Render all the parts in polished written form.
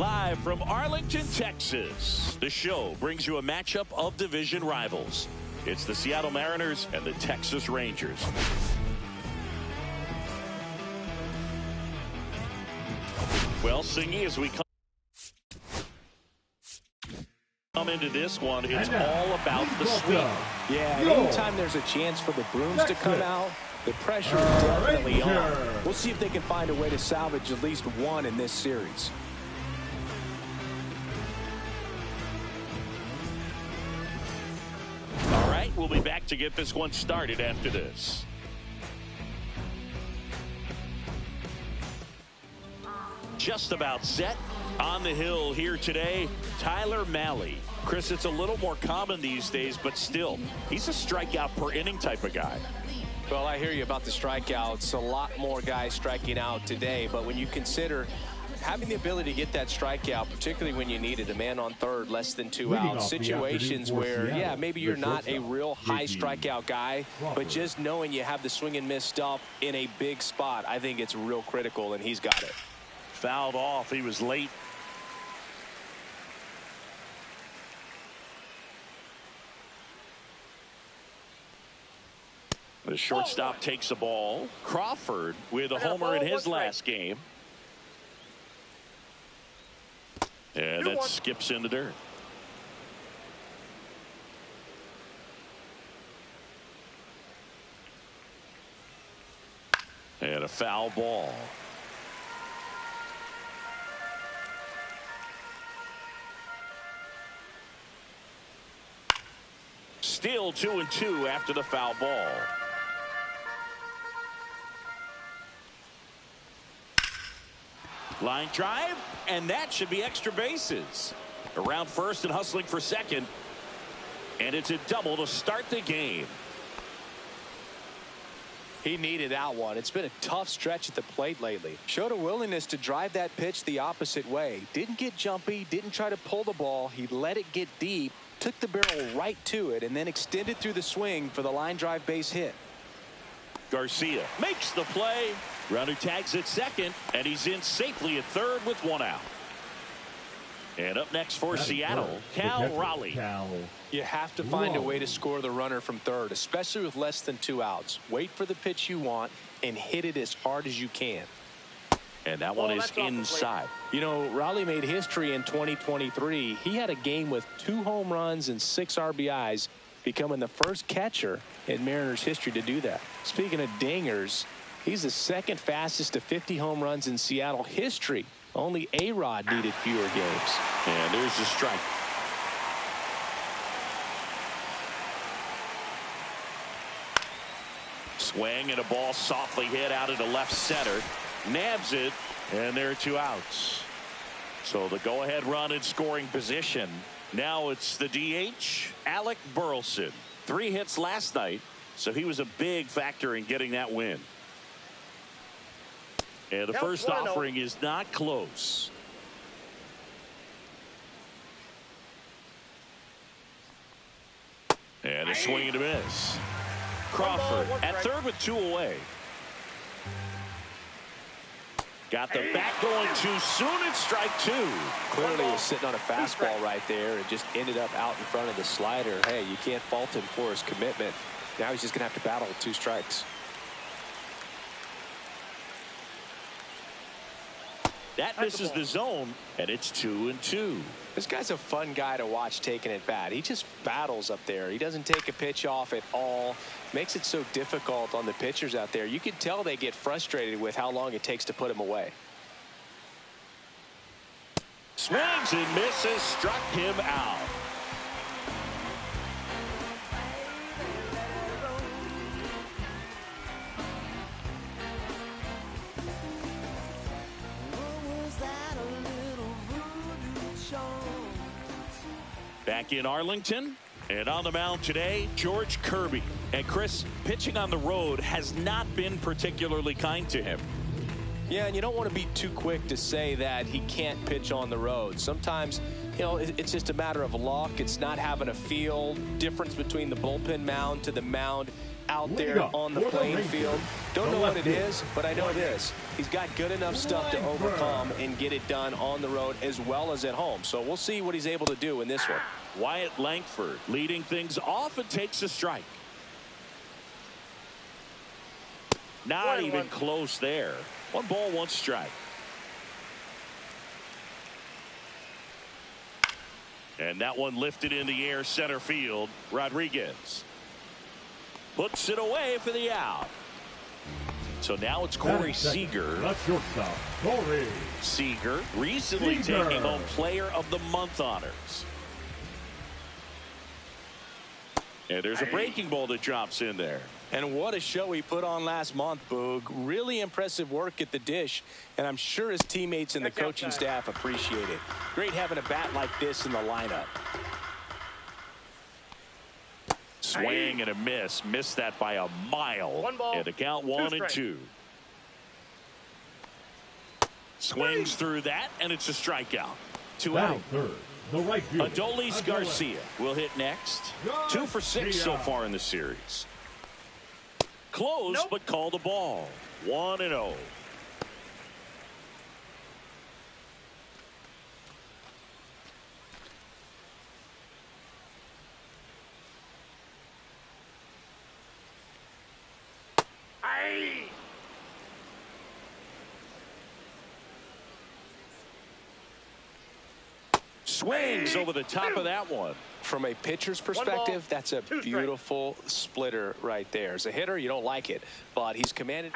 Live from Arlington, Texas, the show brings you a matchup of division rivals. It's the Seattle Mariners and the Texas Rangers. Well, Singy, as we come into this one, it's all about the swing. Yeah, anytime there's a chance for the brooms to come out, the pressure is definitely on. We'll see if they can find a way to salvage at least one in this series. All right, we'll be back to get this one started after this. Just about set. On the hill here today, Tyler Mahle. Chris, it's a little more common these days, but still, he's a strikeout per inning type of guy. Well, I hear you about the strikeouts. A lot more guys striking out today, but when you consider having the ability to get that strikeout, particularly when you need it, a man on third, less than 2 outs, situations where, yeah, maybe you're not a real high strikeout guy, but just knowing you have the swing and miss stuff in a big spot, I think it's real critical, and he's got it. Fouled off. He was late. The shortstop takes the ball. Crawford with a homer in his last game. And that skips in the dirt. And a foul ball. Still 2-2 after the foul ball. Line drive, and that should be extra bases. Around first and hustling for second. And it's a double to start the game. He needed that one. It's been a tough stretch at the plate lately. Showed a willingness to drive that pitch the opposite way. Didn't get jumpy, didn't try to pull the ball. He let it get deep, took the barrel right to it, and then extended through the swing for the line drive base hit. Garcia makes the play. Runner tags at second, and he's in safely at third with 1 out. And up next for Seattle, Cal Raleigh. You have to find a way to score the runner from third, especially with less than 2 outs. Wait for the pitch you want and hit it as hard as you can. And that one is inside. You know, Raleigh made history in 2023. He had a game with 2 home runs and 6 RBIs, becoming the first catcher in Mariners history to do that. Speaking of dingers, he's the second fastest to 50 home runs in Seattle history. Only A-Rod needed fewer games. And there's the strike. Swing and a ball softly hit out into left center. Nabs it, and there are 2 outs. So the go-ahead run in scoring position. Now it's the DH, Alec Burleson. 3 hits last night, so he was a big factor in getting that win. And the first offering is not close. And a swing and a miss. Crawford at third with 2 away. Got the bat going too soon. It's strike 2. Clearly was sitting on a fastball right there and just ended up out in front of the slider. Hey, you can't fault him for his commitment. Now he's just going to have to battle with 2 strikes. That misses the zone, and it's 2-2. This guy's a fun guy to watch taking at bat. He just battles up there. He doesn't take a pitch off at all. Makes it so difficult on the pitchers out there. You can tell they get frustrated with how long it takes to put him away. Swings and misses, struck him out. Back in Arlington, and on the mound today, George Kirby. And Chris, pitching on the road has not been particularly kind to him. Yeah, and you don't want to be too quick to say that he can't pitch on the road. Sometimes You know, it's just a matter of luck. It's not having a feel. Difference between the bullpen mound to the mound out there on the playing field. Don't know what it is, but I know this. He's got good enough stuff to overcome and get it done on the road as well as at home. So we'll see what he's able to do in this one. Wyatt Langford leading things off and takes a strike. Not even close there. 1 ball, 1 strike. And that one lifted in the air center field. Rodriguez puts it away for the out. So now it's Corey Seager. That's shortstop, Corey Seager recently taking home Player of the Month honors. And there's a breaking ball that drops in there. And what a show he put on last month, Boog. Really impressive work at the dish, and I'm sure his teammates and the coaching staff appreciate it. Great having a bat like this in the lineup. Swing and a miss. Missed that by a mile. 1 ball, and a count 1 and 2. Swings through that, and it's a strikeout. 2 out. third, the right fielder, Adolis Garcia will hit next. 2 for 6 so far in the series. Close, but called a ball. 1-0. Swings over the top of that one. From a pitcher's perspective, that's a beautiful splitter right there. As a hitter, you don't like it, but he's commanded.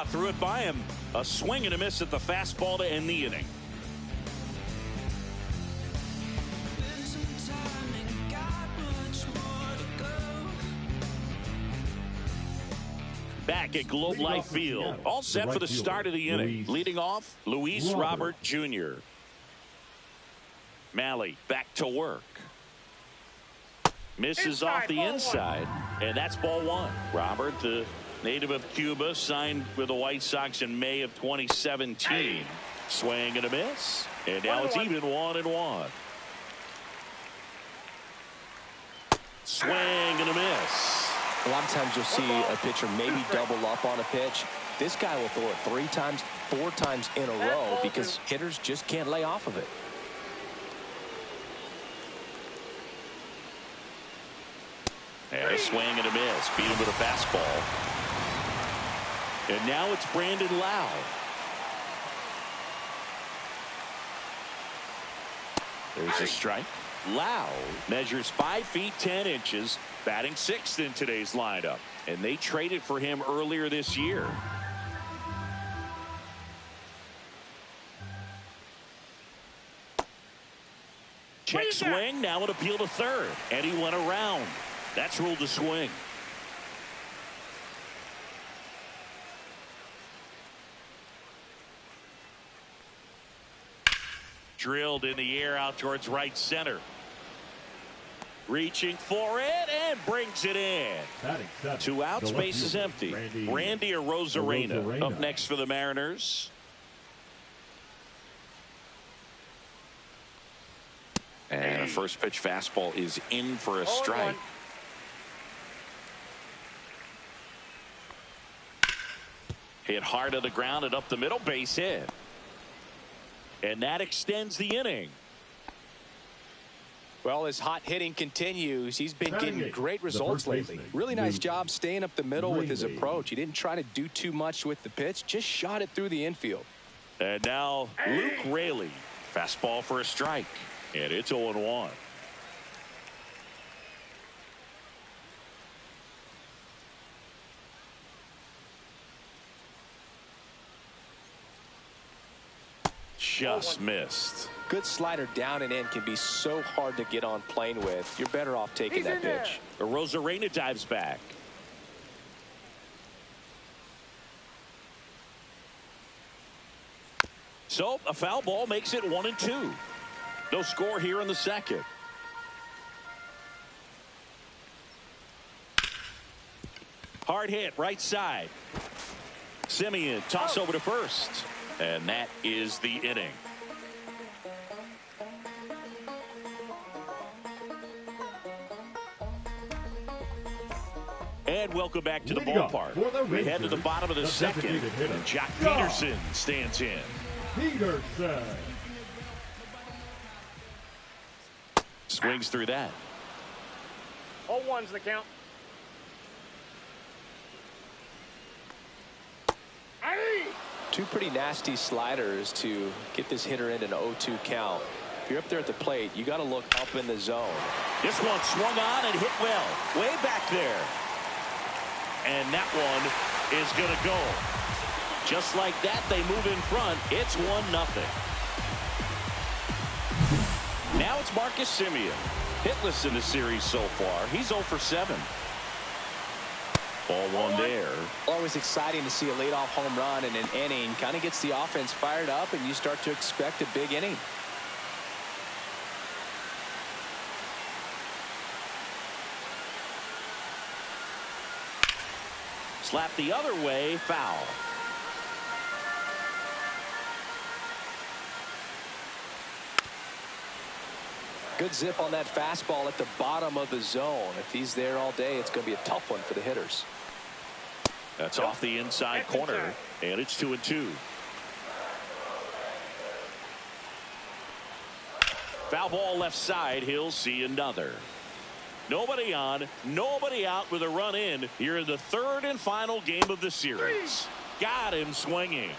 Threw it by him. A swing and a miss at the fastball to end the inning. Back at Globe Life Field. All set for the start of the inning. Leading off, Luis Robert Jr. Malley back to work. Misses off the inside, and that's ball 1. Robert, the native of Cuba, signed with the White Sox in May of 2017. Swing and a miss, and now it's even 1-1. Swing and a miss. A lot of times you'll see a pitcher maybe double up on a pitch. This guy will throw it 3 times, 4 times in a row because hitters just can't lay off of it. And a swing and a miss. Beat him with a fastball. And now it's Brandon Lau. There's a strike. Lau measures 5 feet 10 inches, batting 6th in today's lineup. And they traded for him earlier this year. Check swing. Now an appeal to third. And he went around. That's ruled a swing. Drilled in the air out towards right center. Reaching for it and brings it in. 2 outs, base is empty. Randy Arozarena up next for the Mariners. And a first pitch fastball is in for a strike. Hit hard on the ground and up the middle, base hit. And that extends the inning. Well, as hot hitting continues, he's been getting great results lately. Really nice job staying up the middle with his approach. He didn't try to do too much with the pitch, just shot it through the infield. And now Luke Raley. Fastball for a strike. And it's 0-1. Just missed. Good slider down and in can be so hard to get on plane with. You're better off taking that pitch. Arozarena dives back. So a foul ball makes it 1-2. No score here in the second. Hard hit right side. Simeon toss over to first. And that is the inning. And welcome back to the Leading up ballpark. for the We head to the Rangers, bottom of the second. designated hitter, And Jack John Peterson stands in. Peterson. Swings through that. 0-1's the count. Two pretty nasty sliders to get this hitter in an 0-2 count. If you're up there at the plate, you got to look up in the zone. This one swung on and hit well. Way back there. And that one is going to go. Just like that, they move in front. It's 1-0. Now it's Marcus Semien. Hitless in the series so far. He's 0 for 7. Ball one there. Always exciting to see a leadoff home run in an inning. Kind of gets the offense fired up, and you start to expect a big inning. Slap the other way, foul. Good zip on that fastball at the bottom of the zone. If he's there all day, it's going to be a tough one for the hitters. That's off the inside corner, and it's 2-2. Foul ball left side. He'll see another. Nobody on, nobody out with a run in here in the third and final game of the series. Got him swinging.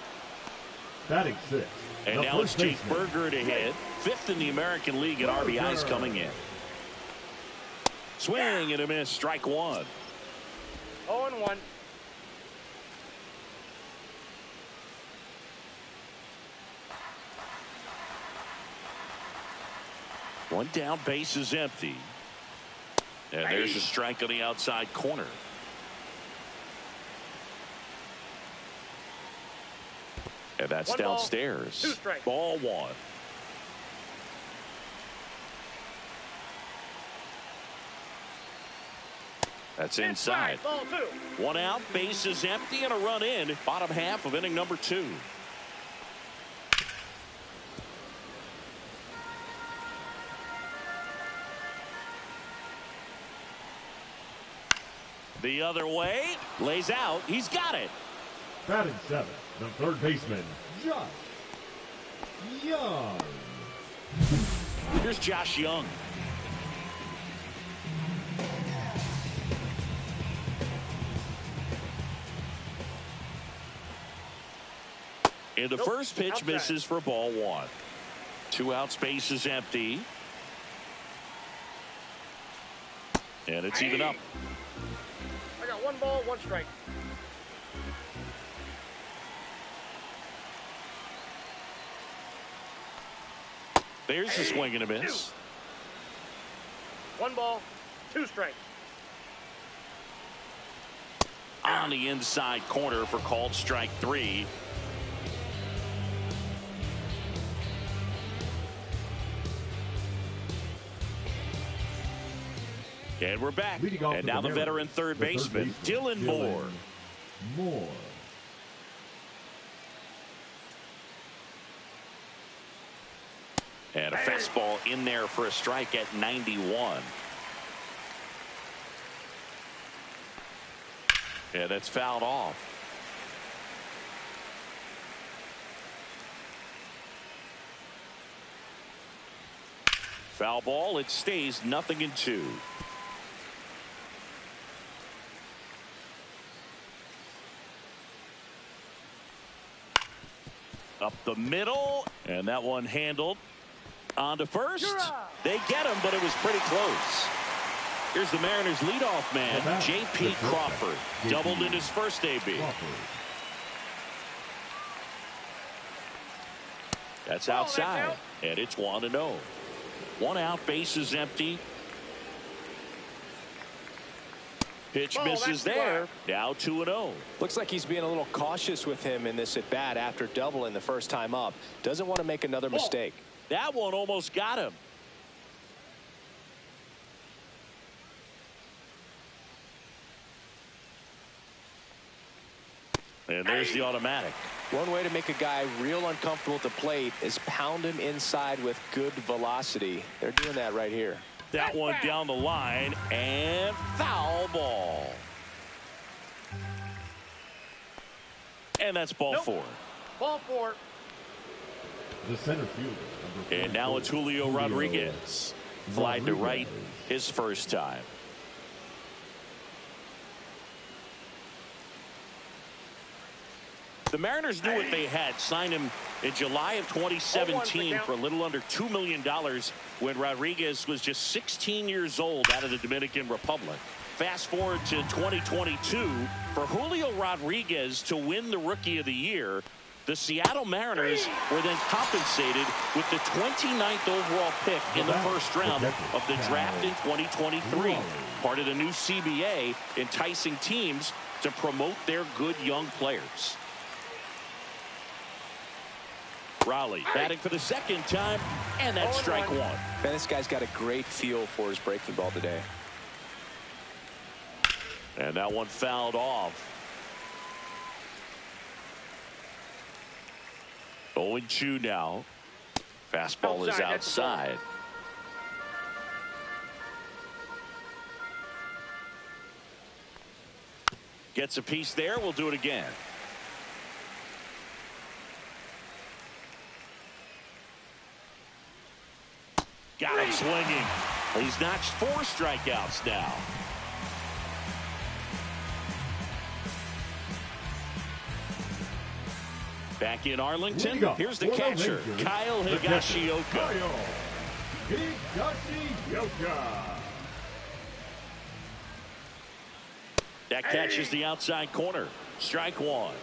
Batting 6. And now it's Jake Berger to hit. 5th in the American League in RBIs coming in. Swing and a miss. Strike one. 0-1. One down, base is empty. And there's a strike on the outside corner. And that's One ball, downstairs. 2 strikes. Ball one. That's inside. Ball 2. One out, base is empty, and a run in. Bottom half of inning number 2. The other way, lays out. He's got it. Batting 7. The third baseman, Josh Young. Here's Josh Young. And the first pitch outside. misses for ball one. 2 outs, base is empty. And it's even up. I got 1 ball, 1 strike. There's the swing and a miss. 1 ball, 2 strikes. On the inside corner for called strike 3. And we're back. And now the veteran third baseman, Dylan Moore. And a fastball in there for a strike at 91. Yeah, that's fouled off. Foul ball. It stays 0-2. Up the middle, and that one handled. On to first. They get him, but it was pretty close. Here's the Mariners leadoff man, J.P. Crawford. Doubled in his first AB. That's outside, and it's 1-0. 1 out, base is empty. Pitch misses there. Now 2-0. Looks like he's being a little cautious with him in this at bat after doubling the first time up. Doesn't want to make another mistake. That one almost got him. And there's the automatic. One way to make a guy real uncomfortable at the plate is pound him inside with good velocity. They're doing that right here. That one down the line, and foul ball. And that's ball four. Ball four. The center fielder. And now it's Julio Rodriguez. Flied to right his first time. The Mariners knew what they had. Signed him in July of 2017 for a little under $2 million when Rodriguez was just 16 years old out of the Dominican Republic. Fast forward to 2022, for Julio Rodriguez to win the Rookie of the Year, the Seattle Mariners were then compensated with the 29th overall pick in the first round of the draft in 2023. Part of the new CBA, enticing teams to promote their good young players. Raleigh batting for the second time, and that's strike one. Man, this guy's got a great feel for his breaking ball today. And that one fouled off. 0-2 now. Fastball is outside. Gets a piece there. We'll do it again. Got him swinging. He's notched 4 strikeouts now. Back in Arlington, here's the catcher, Kyle Higashioka. That catches the outside corner. Strike one.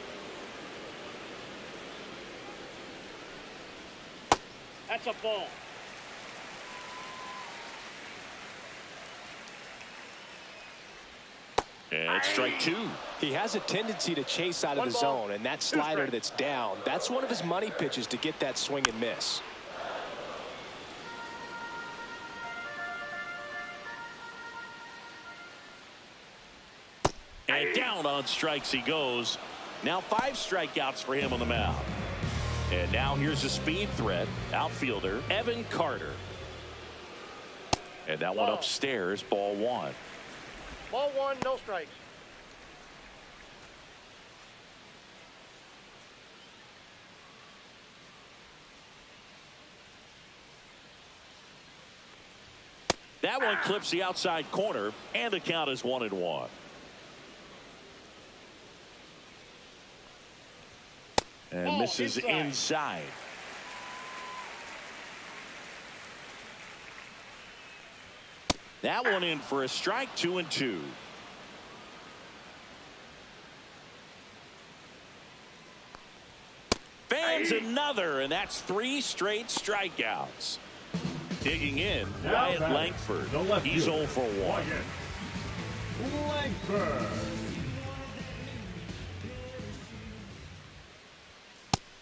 That's a ball. And it's strike two. He has a tendency to chase out of the zone, and that slider that's down, that's one of his money pitches to get that swing and miss. And down on strikes he goes. Now 5 strikeouts for him on the mound. And now here's a speed threat, outfielder Evan Carter. And that one upstairs, ball one. Ball one, no strikes. That one clips the outside corner, and the count is 1-1. And this is inside. That one in for a strike, 2-2. Fans another, and that's 3 straight strikeouts. Digging in, Wyatt Langford. He's 0 for 1. Langford.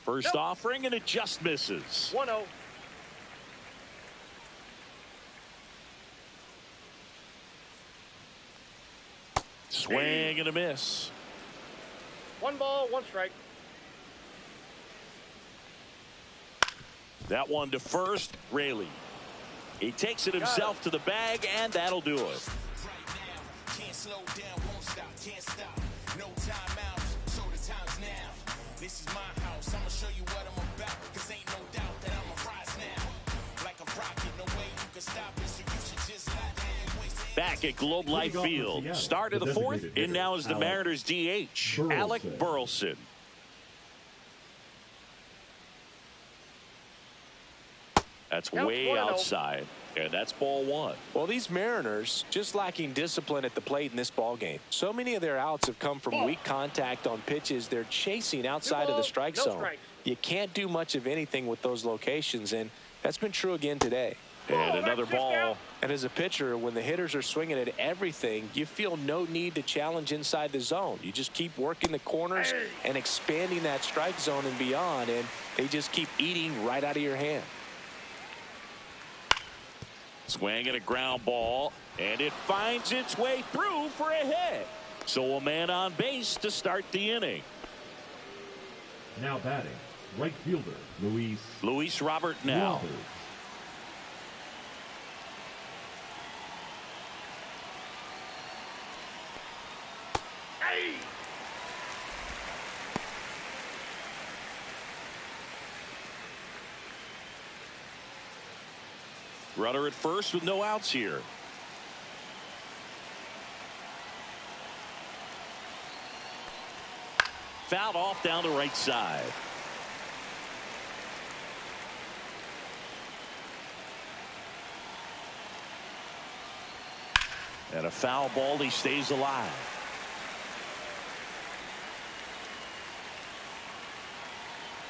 First offering, and it just misses. 1-0. Swing and a miss. 1 ball, 1 strike. That one to first, Raley. He takes it himself to the bag, and that'll do it. Can't slow down, won't stop, can't stop. No timeout, so the time's now. This is my house, I'ma show you what I'm about. Cause ain't no doubt that I'ma rise now. Like a rocket, no way you can stop it, so you should just let. Back at Globe Life Field, start of the 4th, and now is the Mariners DH, Alec Burleson. That's way outside, and that's ball one. Well, these Mariners just lacking discipline at the plate in this ball game. So many of their outs have come from weak contact on pitches they're chasing outside of the strike zone. You can't do much of anything with those locations, and that's been true again today. And another ball. And as a pitcher, when the hitters are swinging at everything, you feel no need to challenge inside the zone. You just keep working the corners and expanding that strike zone and beyond, and they just keep eating right out of your hand. Swing and a ground ball, and it finds its way through for a hit. So a man on base to start the inning. Now batting, right fielder, Luis Robert now. Roberts. Runner at first with no outs here. Fouled off down the right side. And a foul ball. He stays alive.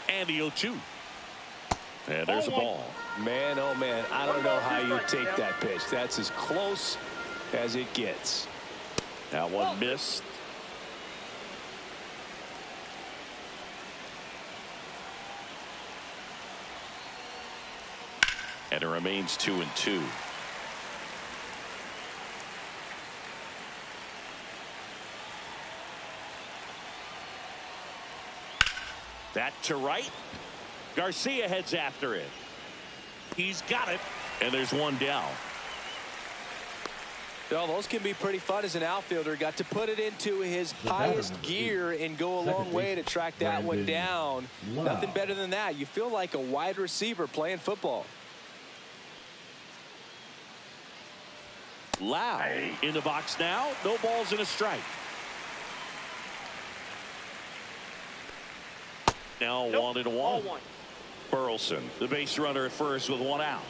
And the 0-2. And there's a ball. Man, oh man, I don't know how you take that pitch. That's as close as it gets. That one missed. And it remains 2-2. That to right. Garcia heads after it. He's got it. And there's one down. Well, those can be pretty fun as an outfielder. Got to put it into his highest gear and go a long way to track that one down. Nothing better than that. You feel like a wide receiver playing football. Lau in the box now. No balls and a strike. Now 1-1. Burleson, the base runner at first with one out.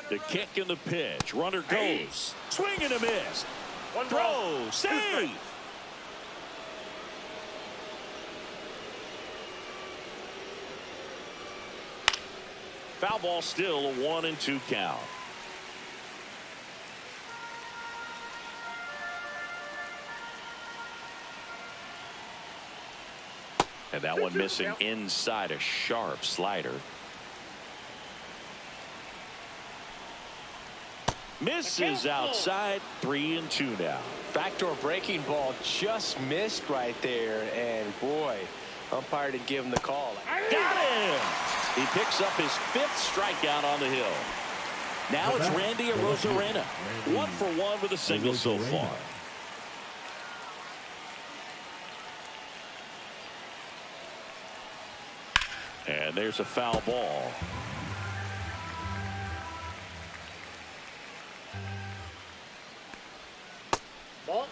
The kick and the pitch. Runner goes. Swing and a miss. Throw. Save. Foul ball, still a 1-2 count. And that one missing inside, a sharp slider. Misses outside. 3-2 now. Backdoor breaking ball just missed right there. And boy, umpire didn't give him the call. Got him. He picks up his 5th strikeout on the hill. Now it's Randy Arozarena. 1-for-1 with a single so far. And there's a foul ball. Ball.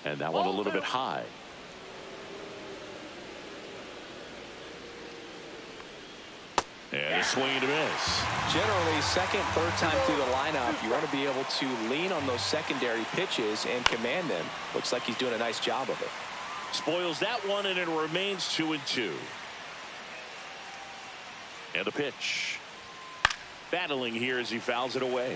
And that one a little bit high. And a swing and a miss. Generally, second, third time through the lineup, you want to be able to lean on those secondary pitches and command them. Looks like he's doing a nice job of it. Spoils that one, and it remains 2-2. And the pitch. Battling here as he fouls it away.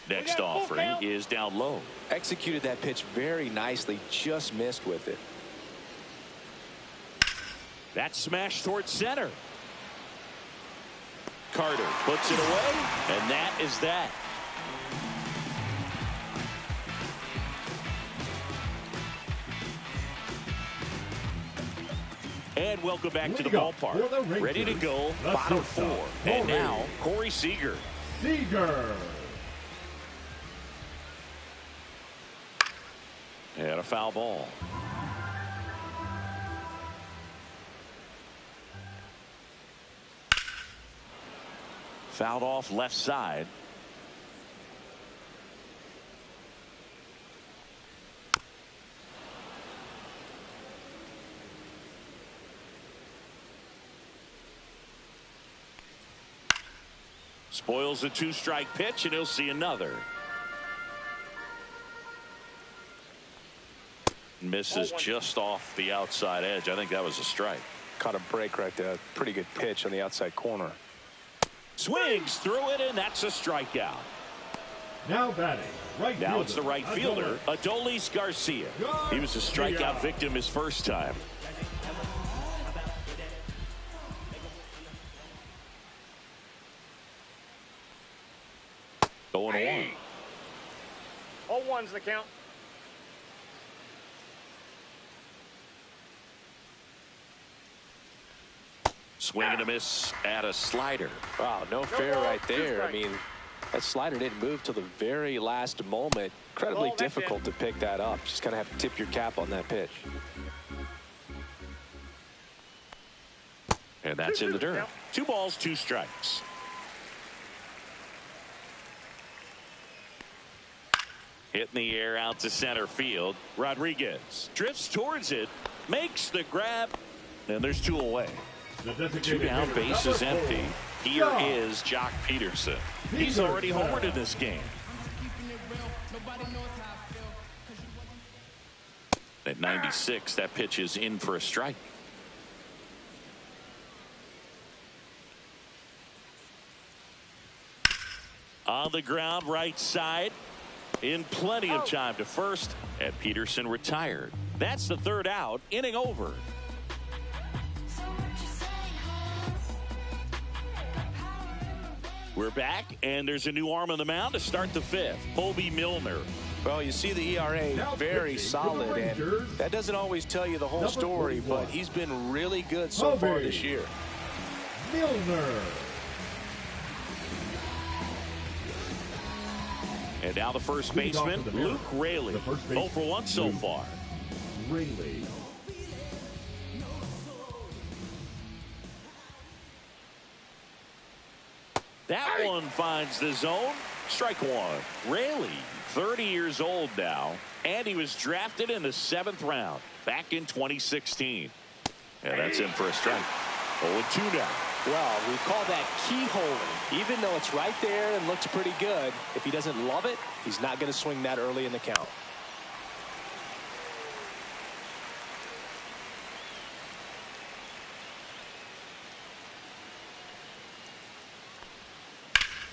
Next offering is down low. Executed that pitch very nicely, just missed with it. That smash towards center. Carter puts it away, and that is that. And welcome back to the ballpark. Ready to go, bottom 4. And now, Corey Seager. And a foul ball. Fouled off left side. Spoils a 2-strike pitch, and he'll see another. Misses just off the outside edge. I think that was a strike. Caught a break right there. Pretty good pitch on the outside corner. Swings through it, and that's a strikeout. Now batting, right Now fielder, it's the right fielder, Adolis Garcia. He was a strikeout victim his first time. Going 1. 0-1's the count. Swing and a miss at a slider. Wow, no fair right there. I mean, that slider didn't move till the very last moment. Incredibly difficult to pick that up. Just kind of have to tip your cap on that pitch. And that's in the dirt. 2 balls, 2 strikes. Hit in the air out to center field. Rodriguez drifts towards it, makes the grab, and there's 2 away. 2 down, base is empty. Here is Jock Peterson. He's already homered in this game. At 96, that pitch is in for a strike. On the ground, right side. In plenty of time to first, and Peterson retired. That's the 3rd out, inning over. We're back, and there's a new arm on the mound to start the 5th. Bobby Milner. Well, you see the ERA very solid, and that doesn't always tell you the whole story, but he's been really good so far this year. Milner. And now the first baseman, Luke Raley. 0 for 1 so far. Raley. That one finds the zone. Strike 1. Raley, 30 years old now, and he was drafted in the 7th round back in 2016. And that's in for a strike. 0-2 now. Well, we call that keyholing. Even though it's right there and looks pretty good, if he doesn't love it, he's not going to swing that early in the count.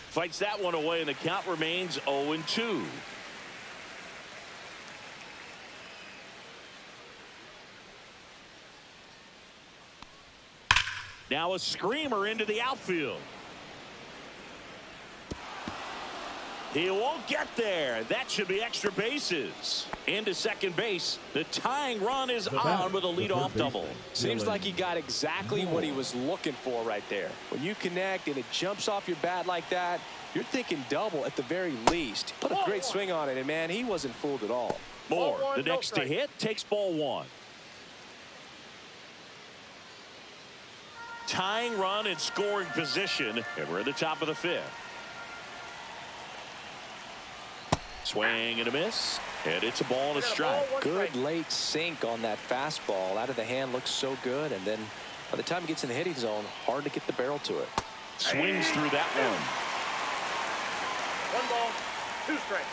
Fights that one away, and the count remains 0-2. Now a screamer into the outfield. He won't get there. That should be extra bases. Into second base. The tying run is on with a leadoff double. Seems like he got exactly what he was looking for right there. When you connect and it jumps off your bat like that, you're thinking double at the very least. Put a great swing on it, and man, he wasn't fooled at all. Moore, the next to hit, takes ball 1. Tying run in scoring position, and we're at the top of the 5th. Swing and a miss, and it's a ball and a strike. Good late sink on that fastball. Out of the hand, looks so good, and then by the time he gets in the hitting zone, hard to get the barrel to it. Swings through that one. 1 ball, 2 strikes.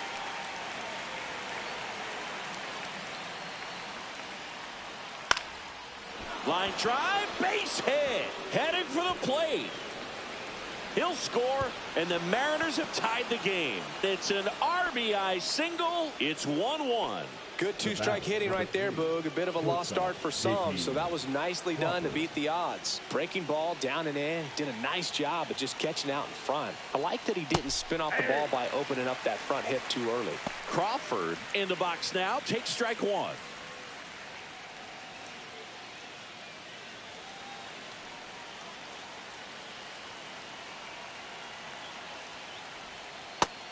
Line drive, base hit, headed for the plate. He'll score, and the Mariners have tied the game. It's an RBI single. It's 1-1. Good 2-strike hitting right there, Boog. A bit of a lost start for some, so that was nicely done to beat the odds. Breaking ball down and in. Did a nice job of just catching out in front. I like that he didn't spin off the ball by opening up that front hip too early. Crawford in the box now. Takes strike 1.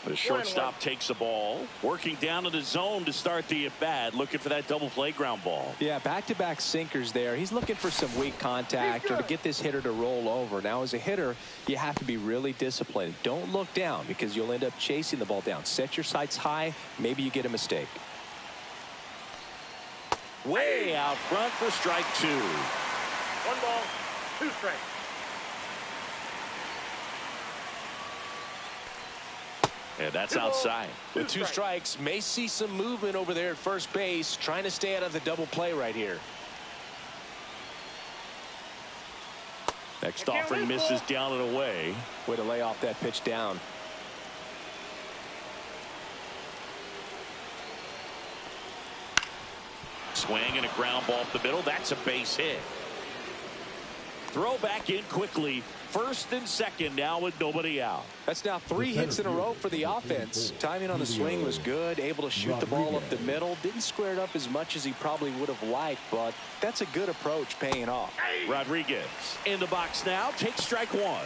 The shortstop takes the ball, working down to the zone to start the at-bat, looking for that double play ground ball. Yeah, back-to-back sinkers there. He's looking for some weak contact or to get this hitter to roll over. Now, as a hitter, you have to be really disciplined. Don't look down because you'll end up chasing the ball down. Set your sights high. Maybe you get a mistake. Way out front for strike 2. 1 ball, 2 strikes. And that's outside. With 2 strikes, may see some movement over there at first base, trying to stay out of the double play right here. Next offering misses down and away. Way to lay off that pitch down. Swing and a ground ball up the middle. That's a base hit. Throw back in quickly. First and second now with nobody out. That's now 3 hits in a row for the offense. Timing on the swing was good. Able to shoot the ball up the middle. Didn't square it up as much as he probably would have liked, but that's a good approach paying off. Rodriguez in the box now. Takes strike one.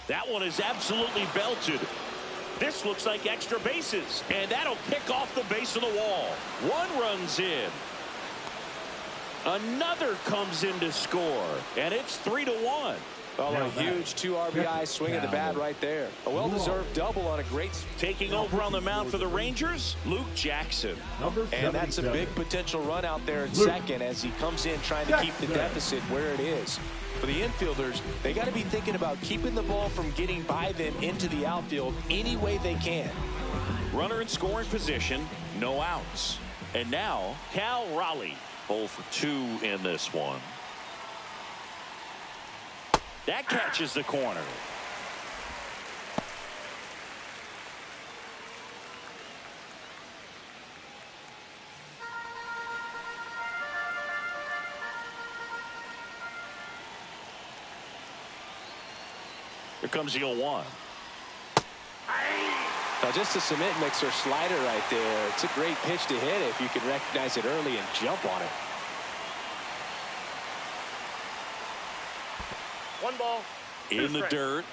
That one is absolutely belted. This looks like extra bases, and that'll kick off the base of the wall. One runs in. Another comes in to score, and it's 3-1. Oh, a huge 2 RBI swing at the bat right there. A well-deserved double on a great. Taking over on the mound for the Rangers, Luke Jackson. And that's a big potential run out there at second as he comes in trying to keep the deficit where it is. For the infielders, they got to be thinking about keeping the ball from getting by them into the outfield any way they can. Runner in scoring position, no outs. And now, Cal Raleigh, 0 for 2 in this one. That catches the corner. Here comes the 0-1. Now just a cement mixer slider right there. It's a great pitch to hit if you can recognize it early and jump on it. 1 ball. In the dirt.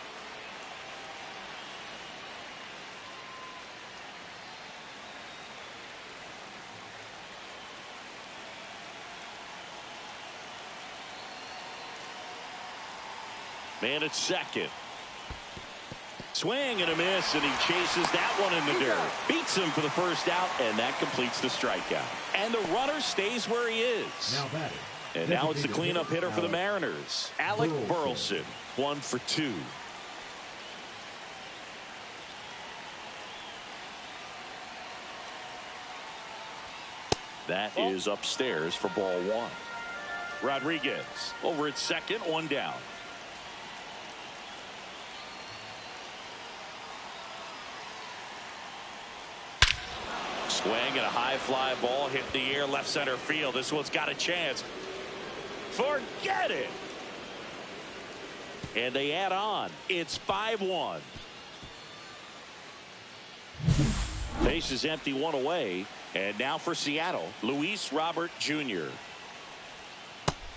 Man at second. Swing and a miss, and he chases that one in the dirt. Beats him for the first out, and that completes the strikeout. And the runner stays where he is. Now batting. And now it's the cleanup hitter for the Mariners, Alec Burleson, 1 for 2. That is upstairs for ball 1. Rodriguez over at second, 1 down. Swing and a high fly ball hit the air left center field. This one's got a chance. Forget it. And they add on. It's 5-1. Base is empty, 1 away. And now for Seattle, Luis Robert Jr.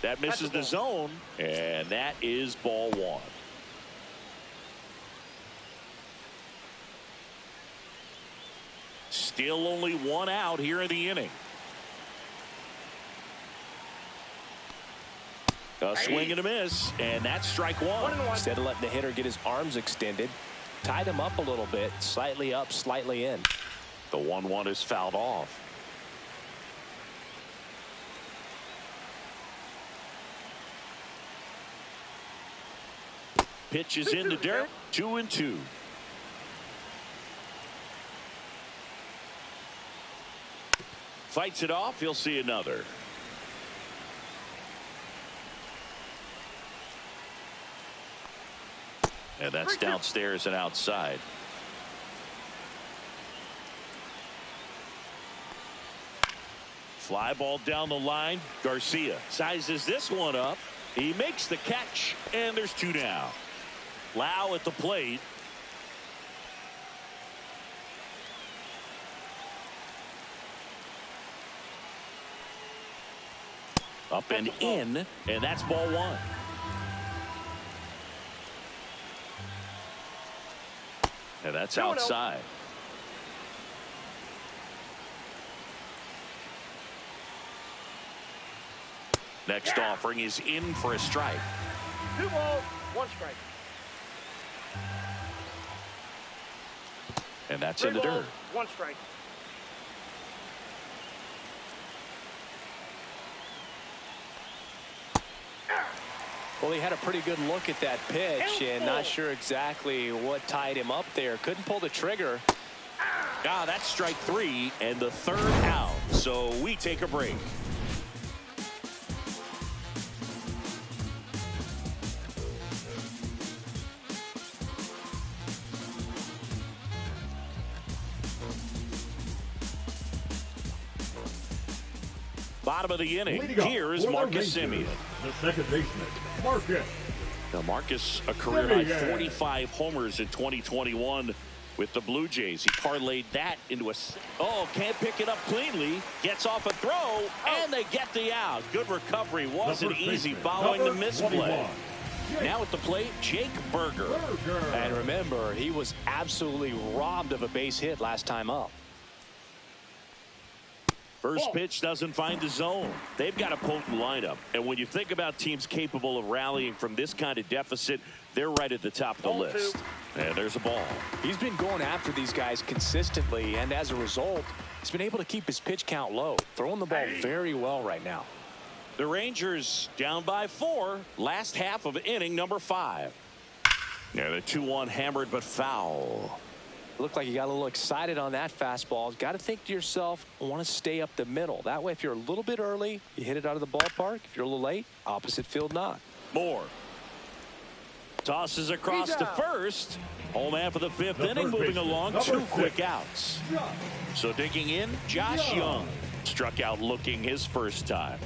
That misses the zone, and that is ball 1. Still only 1 out here in the inning. A swing and a miss, and that's strike 1. Instead of letting the hitter get his arms extended, tied him up a little bit, slightly up, slightly in. The 1-1 is fouled off. Pitch is in the dirt, 2-2. Fights it off, he'll see another. And that's downstairs and outside. Fly ball down the line. Garcia sizes this one up. He makes the catch, and there's 2 down. Lau at the plate. Up and in, and that's ball 1. And that's outside. Next offering is in for a strike. 2 balls, 1 strike. And that's in the dirt. 1 strike. Well, he had a pretty good look at that pitch and not sure exactly what tied him up there. Couldn't pull the trigger. Ah, that's strike 3 and the 3rd out. So we take a break. Bottom of the inning. Leading off Here's for the Marcus Rangers, Semien. the second baseman, Marcus. Now Marcus, a career high 45 homers in 2021 with the Blue Jays. He parlayed that into a... Oh, can't pick it up cleanly. Gets off a throw, and they get the out. Good recovery. Wasn't easy following the misplay. Now at the plate, Jake Berger. And remember, he was absolutely robbed of a base hit last time up. First pitch doesn't find the zone. They've got a potent lineup. And when you think about teams capable of rallying from this kind of deficit, they're right at the top of the list. And there's a ball. He's been going after these guys consistently, and as a result, he's been able to keep his pitch count low, throwing the ball very well right now. The Rangers down by 4, last half of inning number 5. Now the 2-1 hammered but foul. Looked like you got a little excited on that fastball. Got to think to yourself, I want to stay up the middle. That way, if you're a little bit early, you hit it out of the ballpark. If you're a little late, opposite field knock. Moore tosses across to first. Home half of the 5th inning, moving along. 2 quick outs. So digging in, Josh Young struck out looking his first time.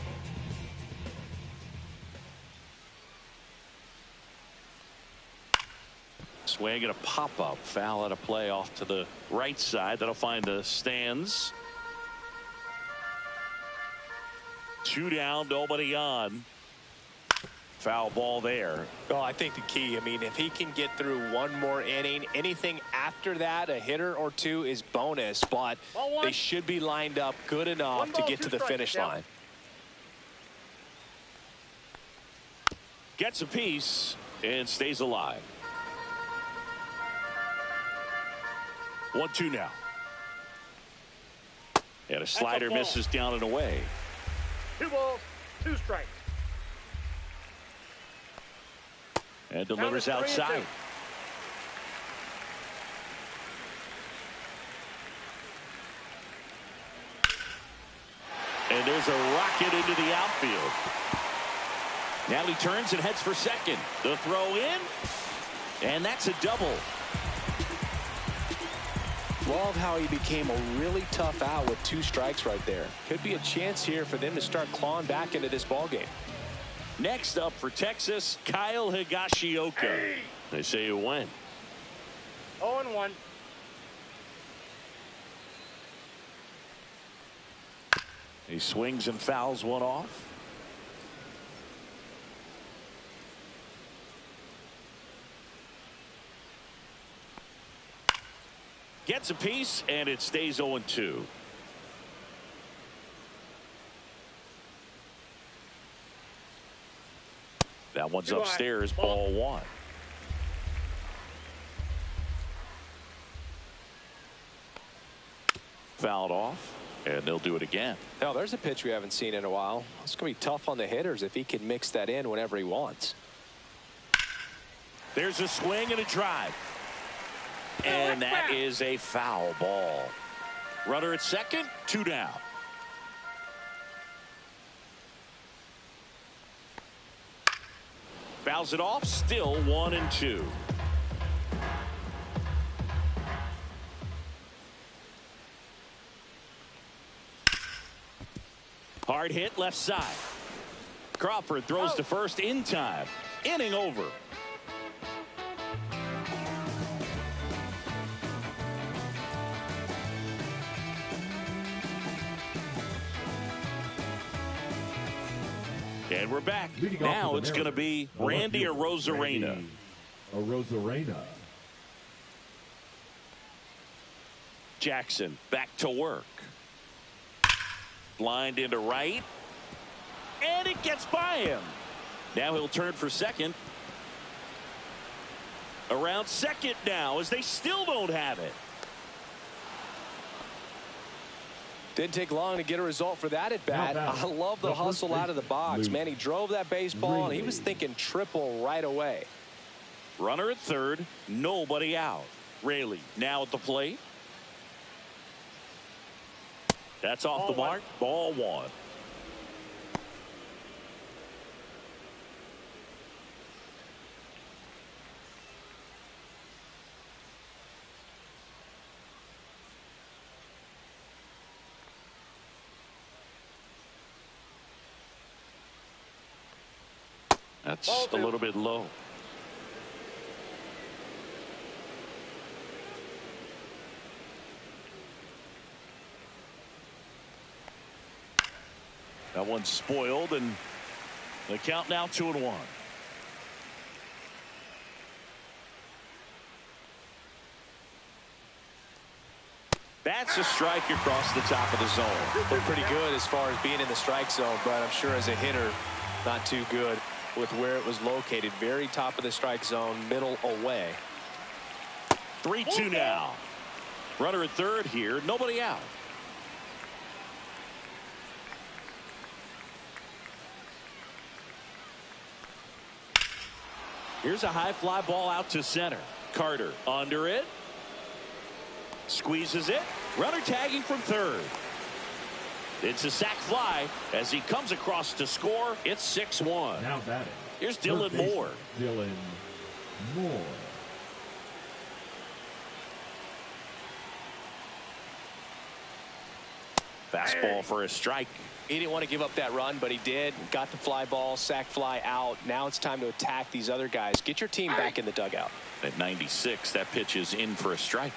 Swing and a pop-up. Foul at a play off to the right side. That'll find the stands. 2 down, nobody on. Foul ball there. Well, I think the key, I mean, if he can get through one more inning, anything after that, a hitter or 2 is bonus, but they should be lined up good enough to get to the finish line. Gets a piece and stays alive. 1-2 now. And a slider misses down and away. 2 balls, 2 strikes. And delivers outside. And there's a rocket into the outfield. Now he turns and heads for second. The throw in. And that's a double. Love how he became a really tough out with 2 strikes right there. Could be a chance here for them to start clawing back into this ball game. Next up for Texas, Kyle Higashioka. They say you win. 0-1. He swings and fouls one off. Gets a piece, and it stays 0-2. That one's upstairs, ball 1. Fouled off, and they'll do it again. Now, there's a pitch we haven't seen in a while. It's going to be tough on the hitters if he can mix that in whenever he wants. There's a swing and a drive. And that is a foul ball. Runner at second, 2 down. Fouls it off, still 1-2. Hard hit left side. Crawford throws to first in time. Inning over. And we're back. Now it's going to be Randy Arozarena. Jackson back to work. Lined into right. And it gets by him. Now he'll turn for second. Around second now as they still don't have it. Didn't take long to get a result for that at bat. I love the hustle out of the box. Man, he drove that baseball, and he was thinking triple right away. Runner at third, nobody out. Raley now at the plate. That's off the mark. Ball 1. That's Ball a two. little bit low. That one's spoiled, and the count now 2-1. That's a strike across the top of the zone. Looked pretty good as far as being in the strike zone, but I'm sure as a hitter, not too good with where it was located. Very top of the strike zone, middle away. 3-2 now. Runner at third here, nobody out. Here's a high fly ball out to center. Carter under it. Squeezes it. Runner tagging from third. It's a sac fly as he comes across to score. It's 6-1. Now batting. Here's Dylan Moore. Dylan Moore. Fastball for a strike. He didn't want to give up that run, but he did. Got the fly ball, sac fly out. Now it's time to attack these other guys. Get your team back in the dugout. At 96, that pitch is in for a strike.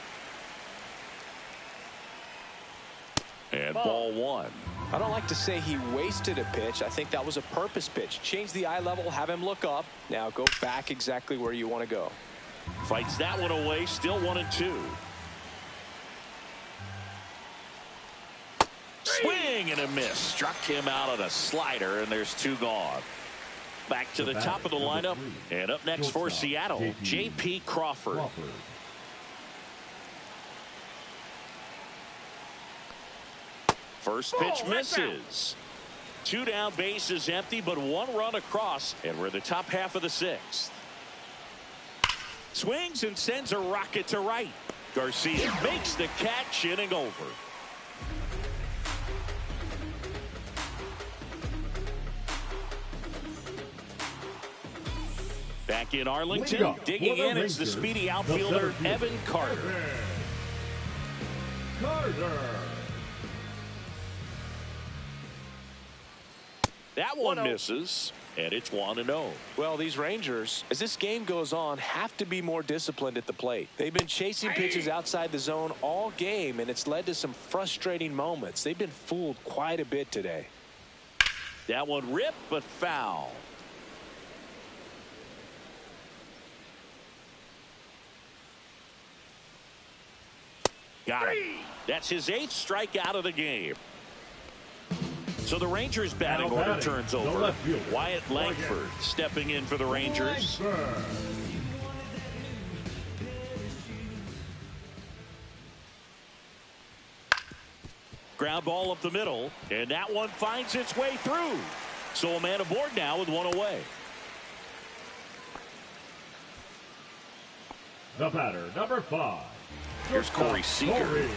And ball one. I don't like to say he wasted a pitch. I think that was a purpose pitch. Change the eye level, have him look up. Now go back exactly where you want to go. Fights that one away, still 1-2. Swing and a miss. Struck him out on a slider, and there's 2 gone. Back to the top of the lineup, and up next for Seattle, J.P. Crawford. First pitch misses. 2 down, bases empty, but 1 run across, and we're in the top half of the 6th. Swings and sends a rocket to right. Garcia makes the catch, inning over. Back in Arlington, digging in, it's the speedy outfielder, Evan Carter. That one misses, and it's 1-0. Well, these Rangers, as this game goes on, have to be more disciplined at the plate. They've been chasing pitches outside the zone all game, and it's led to some frustrating moments. They've been fooled quite a bit today. That one ripped, but foul. Got it. That's his 8th strikeout of the game. So the Rangers batting order turns over. Wyatt Langford stepping in for the Rangers. Ground ball up the middle, and that one finds its way through. So a man aboard now with 1 away. The batter, number 5. Here's Corey Seager.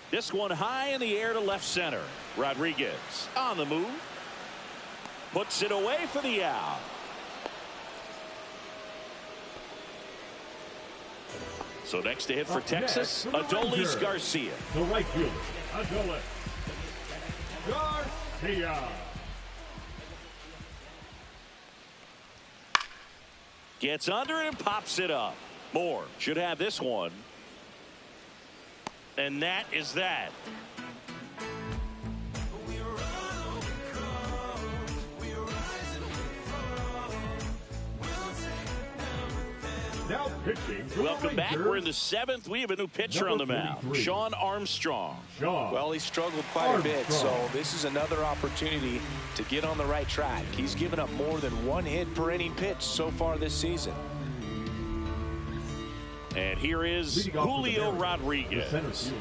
This one high in the air to left center. Rodriguez on the move. Puts it away for the out. So next to hit for Texas, Adolis Garcia. The right fielder, Adolis Garcia. Gets under it and pops it up. Moore should have this one. And that is that. Now pitching. Welcome back. We're in the 7th. We have a new pitcher on the mound, Sean Armstrong. Well, he struggled quite a bit, so this is another opportunity to get on the right track. He's given up more than 1 hit per inning pitch so far this season. And here is Julio Rodriguez.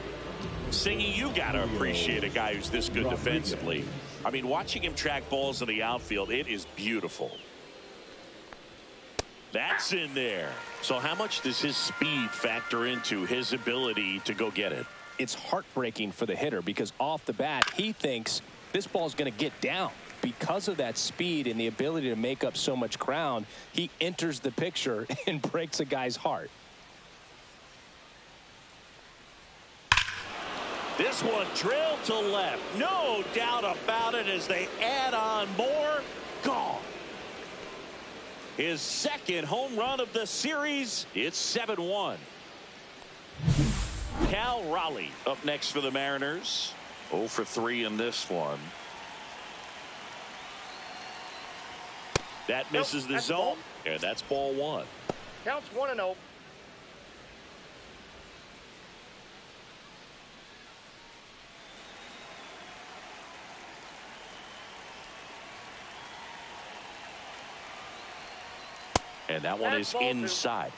Singy, you got to appreciate a guy who's this good defensively. I mean, watching him track balls in the outfield, it is beautiful. That's in there. So how much does his speed factor into his ability to go get it? It's heartbreaking for the hitter because off the bat, he thinks this ball's going to get down. Because of that speed and the ability to make up so much ground, he enters the picture and breaks a guy's heart. This one drilled to left. No doubt about it as they add on more. Gone. His second home run of the series. It's 7-1. Cal Raleigh up next for the Mariners. 0 for 3 in this one. That misses the zone. And that's ball 1. Counts 1-0. And that one is inside.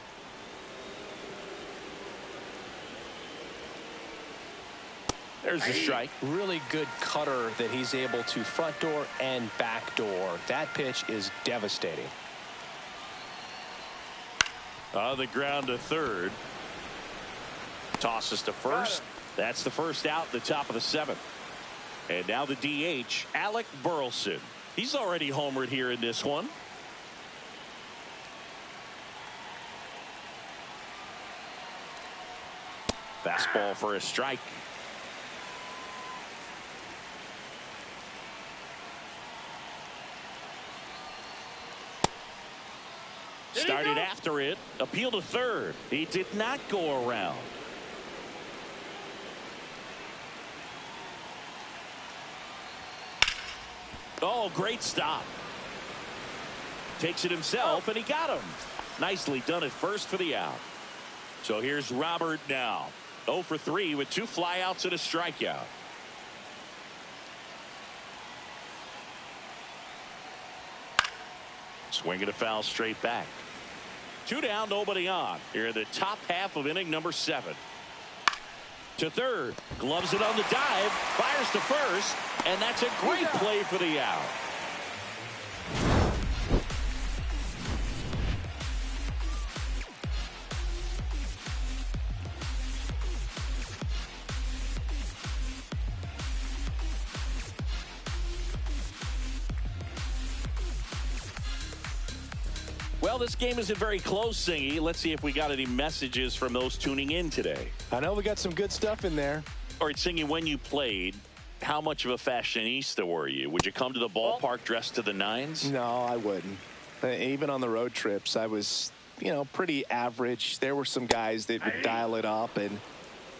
There's the strike. Really good cutter that he's able to front door and back door. That pitch is devastating. On the ground to third. Tosses to first. That's the first out, the top of the 7th. And now the DH, Alec Burleson. He's already homered here in this one. Fastball for a strike. Started after it. Appeal to third. He did not go around. Oh, great stop. Takes it himself, and he got him. Nicely done at first for the out. So here's Robert now. 0 for 3 with 2 flyouts and a strikeout. Swinging a foul straight back. 2 down, nobody on. Here in the top half of inning number 7. To third. Gloves it on the dive. Fires to first. And that's a great play for the out. Well, this game isn't very close, Singy. Let's see if we got any messages from those tuning in today. I know we got some good stuff in there. All right, Singy, when you played, how much of a fashionista were you? Would you come to the ballpark dressed to the nines? No, I wouldn't. Even on the road trips, I was, pretty average. There were some guys that would dial it up, and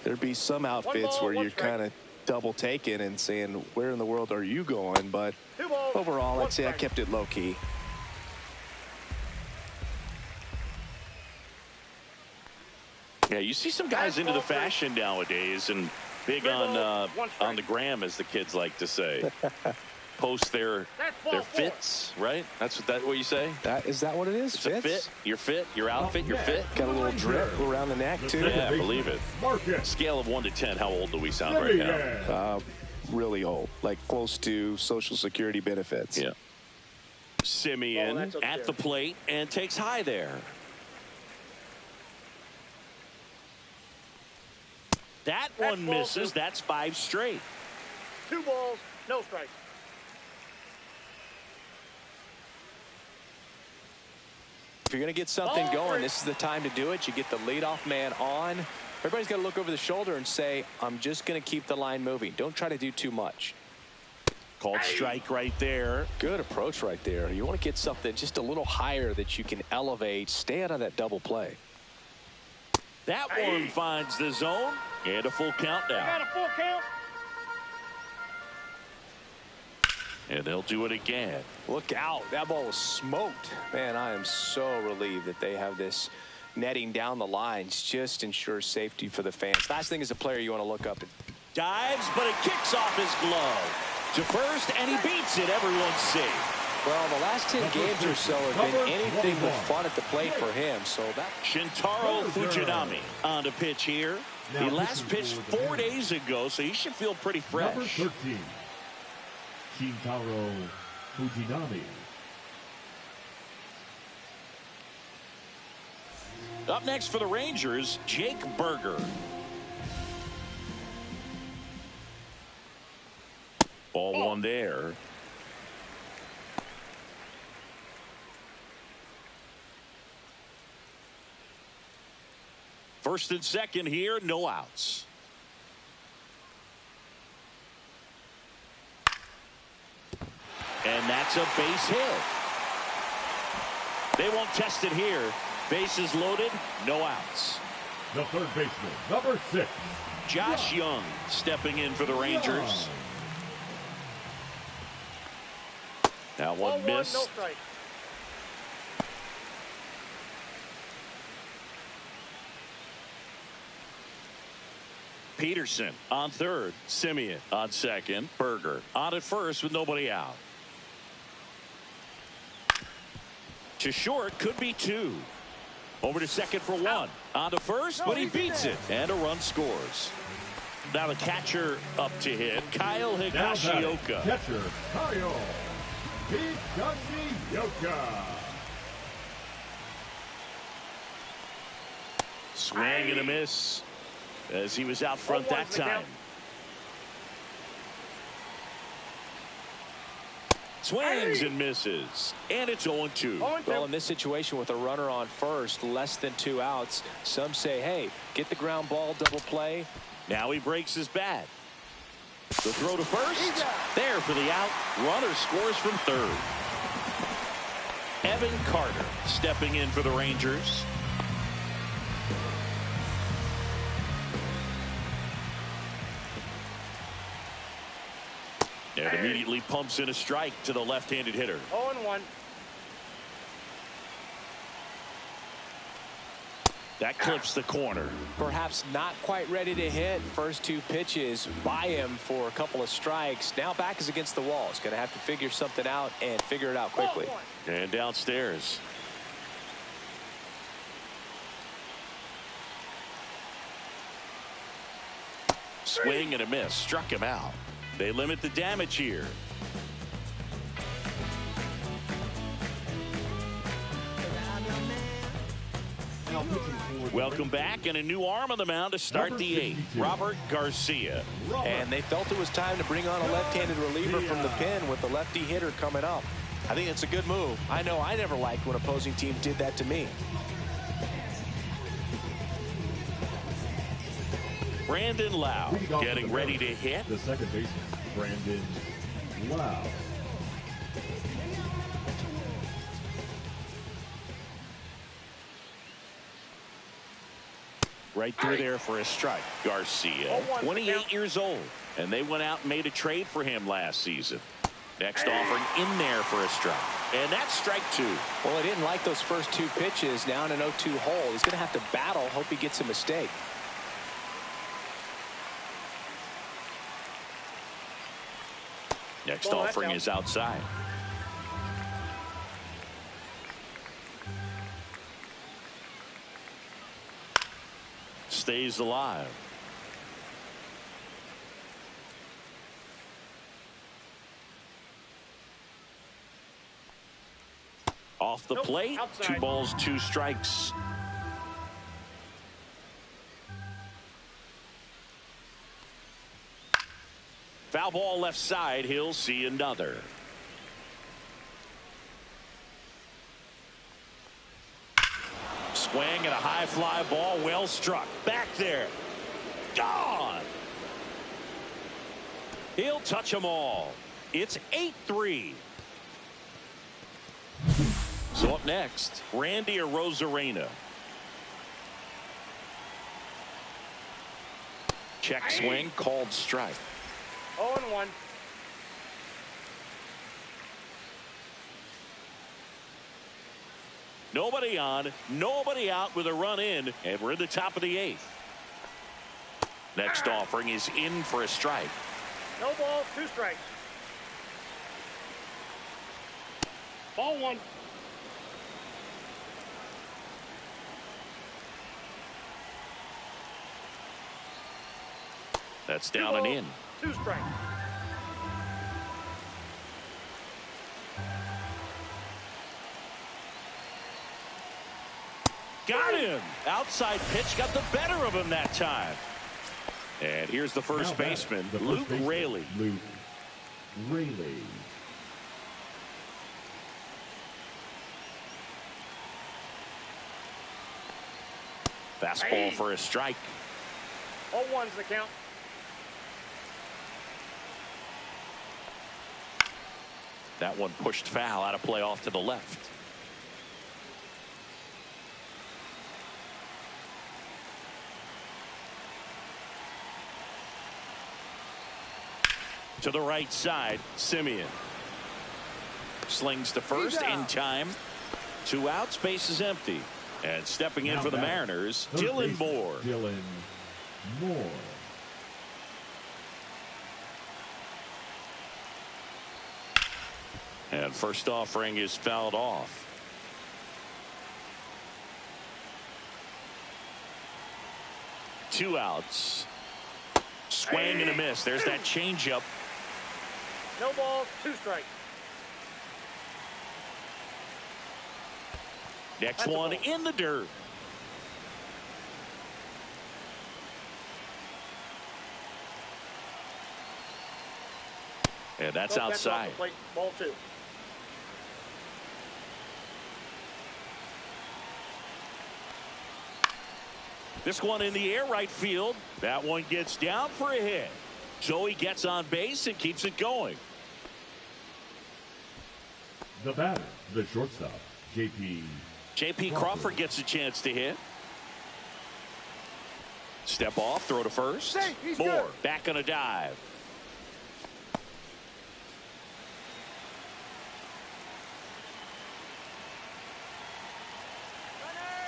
there'd be some outfits where you're kind of double taking and saying, where in the world are you going? But overall, I'd say I kept it low key. Yeah, you see some guys into the fashion nowadays and big on the gram, as the kids like to say. Post their fits, right? That's what you say? Is that what it is? It's a fit. Your fit, your outfit, your fit. Got a little drip around the neck too. Yeah, believe it. Scale of 1 to 10, how old do we sound right now? Really old, like close to Social Security benefits. Yeah. Simeon at the plate and takes high there. That one misses. That's 5 straight. 2 balls, no strikes. If you're going to get something going, this is the time to do it. You get the leadoff man on. Everybody's got to look over the shoulder and say, I'm just going to keep the line moving. Don't try to do too much. Called strike right there. Good approach right there. You want to get something just a little higher that you can elevate. Stay out of that double play. That one finds the zone and a full count now. Got a full count. And they'll do it again. Look out. That ball was smoked. Man, I am so relieved that they have this netting down the lines. Just ensures safety for the fans. Last thing as a player you want to look up. Dives, but it kicks off his glove to first, and he beats it. Everyone's safe. Well, the last 10 games or so have been anything but fun at the plate for him. So that Shintaro Fujinami on the pitch here. He last pitched 4 days ago, so he should feel pretty fresh. Number 13, Shintaro Fujinami. Up next for the Rangers, Jake Berger. Ball 1 there. First and second here, no outs. And that's a base hit. They won't test it here. Bases loaded, no outs. The third baseman, number 6. Josh Young stepping in for the Rangers. Now one miss. No strike. Peterson on third. Simeon on second. Berger on at first with nobody out. To short, could be 2. Over to second for 1. On to first, but he beats it. And a run scores. Now the catcher up to hit. Kyle Higashioka. Catcher, Kyle Higashioka. Swing and a miss as he was out front that time. Swings and misses. And it's 0-2. Well, in this situation with a runner on first, less than 2 outs, some say, hey, get the ground ball, double play. Now he breaks his bat. The throw to first. There for the out. Runner scores from third. Evan Carter stepping in for the Rangers. And immediately pumps in a strike to the left-handed hitter. 0-1. That clips the corner. Perhaps not quite ready to hit. First 2 pitches by him for a couple of strikes. Now back is against the wall. He's going to have to figure something out and figure it out quickly. And downstairs. Swing and a miss. Struck him out. They limit the damage here. Welcome back, and a new arm on the mound to start the 8th. Robert Garcia. And they felt it was time to bring on a left-handed reliever from the pen with the lefty hitter coming up. I think it's a good move. I know I never liked when opposing team did that to me. Brandon Lau getting ready to hit. The second baseman, Brandon Lau. Right through there for a strike. Garcia, 28 years old, and they went out and made a trade for him last season. Next offering in there for a strike. And that's strike 2. Well, he didn't like those first 2 pitches. Now in an 0-2 hole. He's going to have to battle. Hope he gets a mistake. Next offering is outside. Stays alive. Off the plate. Outside. 2 balls, 2 strikes. Foul ball left side. He'll see another. Swing and a high fly ball, well struck. Back there. Gone. He'll touch them all. It's 8-3. So up next, Randy Arozarena. Check swing, called strike. 0-1. Nobody on, nobody out with a run in, and we're in the top of the 8th. Next offering is in for a strike. No ball, 2 strikes. Ball 1. That's down and in. 2 strikes. Got him. Outside pitch got the better of him that time. And here's the first baseman, Luke Raley. Luke Raley. Fastball for a strike. 0-1's the count. That one pushed foul, out of play off to the left. To the right side, Simeon slings to first in time. 2 outs, base is empty. And stepping in for the Mariners, Dylan Moore. Dylan Moore. And first offering is fouled off. Two outs. Swing and a miss. There's that changeup. No balls, 2 strikes. Next one in the dirt. And that's outside. Ball 2. This one in the air, right field. That one gets down for a hit. So he gets on base and keeps it going. The batter, the shortstop, J.P. Crawford gets a chance to hit. Step off, throw to first. Moore back on a dive.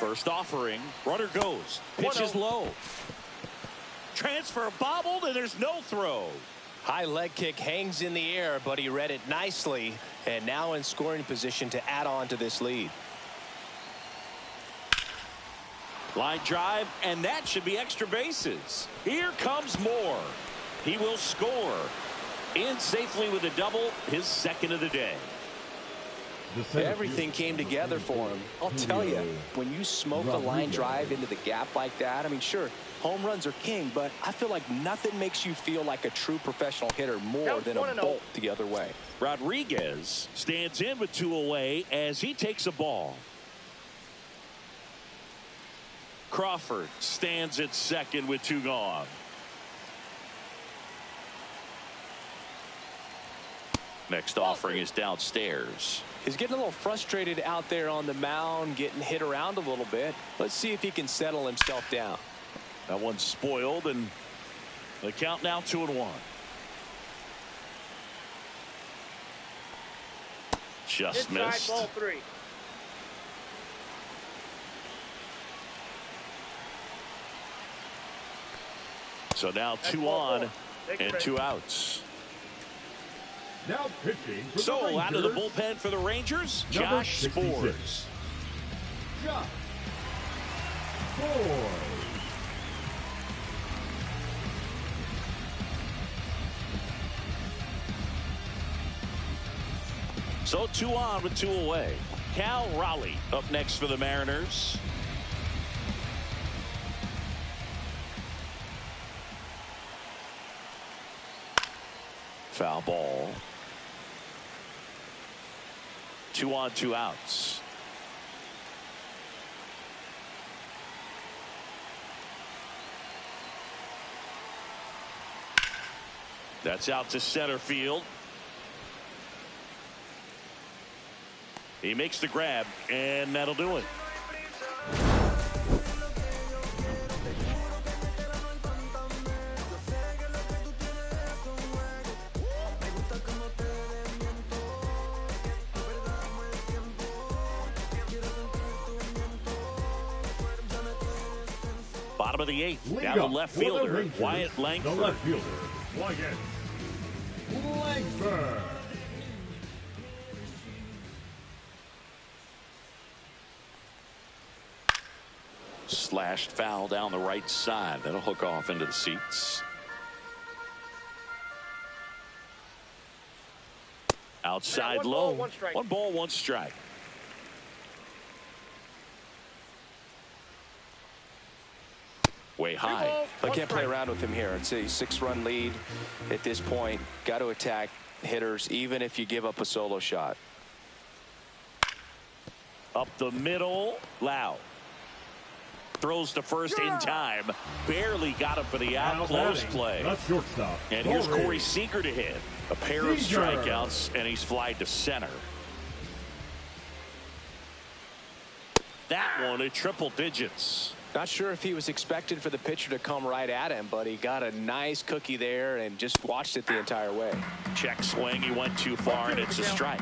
First offering, runner goes, pitch is low. Transfer bobbled, and there's no throw. High leg kick hangs in the air, but he read it nicely, and now in scoring position to add on to this lead. Line drive, and that should be extra bases. Here comes Moore. He will score. In safely with a double, his second of the day. Everything came together for him. I'll tell you, when you smoke a line drive into the gap like that, I mean, sure, home runs are king, but I feel like nothing makes you feel like a true professional hitter more than a bolt the other way. Rodriguez stands in with 2 away as he takes a ball. Crawford stands at second with 2 gone. Next offering is downstairs. He's getting a little frustrated out there on the mound, getting hit around a little bit. Let's see if he can settle himself down. That one's spoiled, and the count now 2-1. Just missed. Ball 3. So now 2 on and 2 outs. Now pitching for so the Rangers, out of the bullpen for the Rangers, Josh Sborz. Josh Sborz. So 2 on with 2 away. Cal Raleigh up next for the Mariners. Foul ball. 2 on, 2 outs. That's out to center field. He makes the grab, and that'll do it. Bottom of the 8th. Now the left fielder, Wyatt Langford. The left fielder, Wyatt Langford. Slashed foul down the right side. That'll hook off into the seats. Outside low. 1 ball, 1 strike. Way high. I can't play around with him here. It's a 6-run lead at this point. Got to attack hitters even if you give up a solo shot. Up the middle, Lau. Throws to first in time. Barely got him for the out. Now Close batting, play. the shortstop. And here's Corey Seager to hit. A pair of strikeouts, and he's flied to center. That one at triple digits. Not sure if he was expected for the pitcher to come right at him, but he got a nice cookie there and just watched it the entire way. Check swing. He went too far, and it's a strike.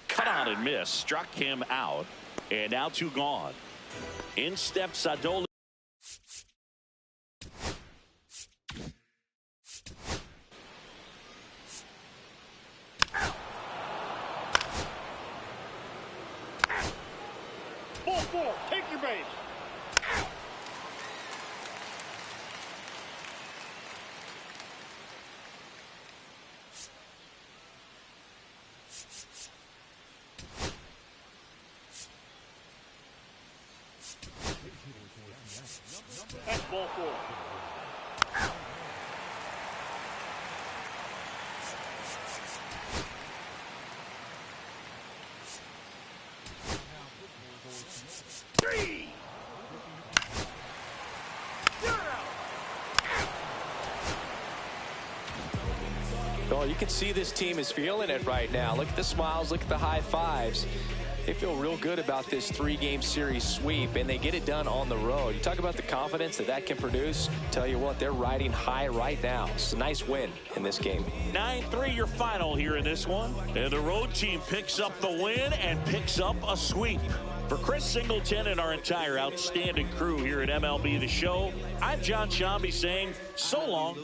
Cut on and miss. Struck him out. And now 2 gone. In steps Adoli. Ball 4. Take your base. That's ball 4. Well, you can see this team is feeling it right now. Look at the smiles. Look at the high fives. They feel real good about this 3-game series sweep, and they get it done on the road. You talk about the confidence that can produce. Tell you what, they're riding high right now. It's a nice win in this game. 9-3 your final here in this one. And the road team picks up the win and picks up a sweep. For Chris Singleton and our entire outstanding crew here at MLB The Show, I'm John Shambi saying so long.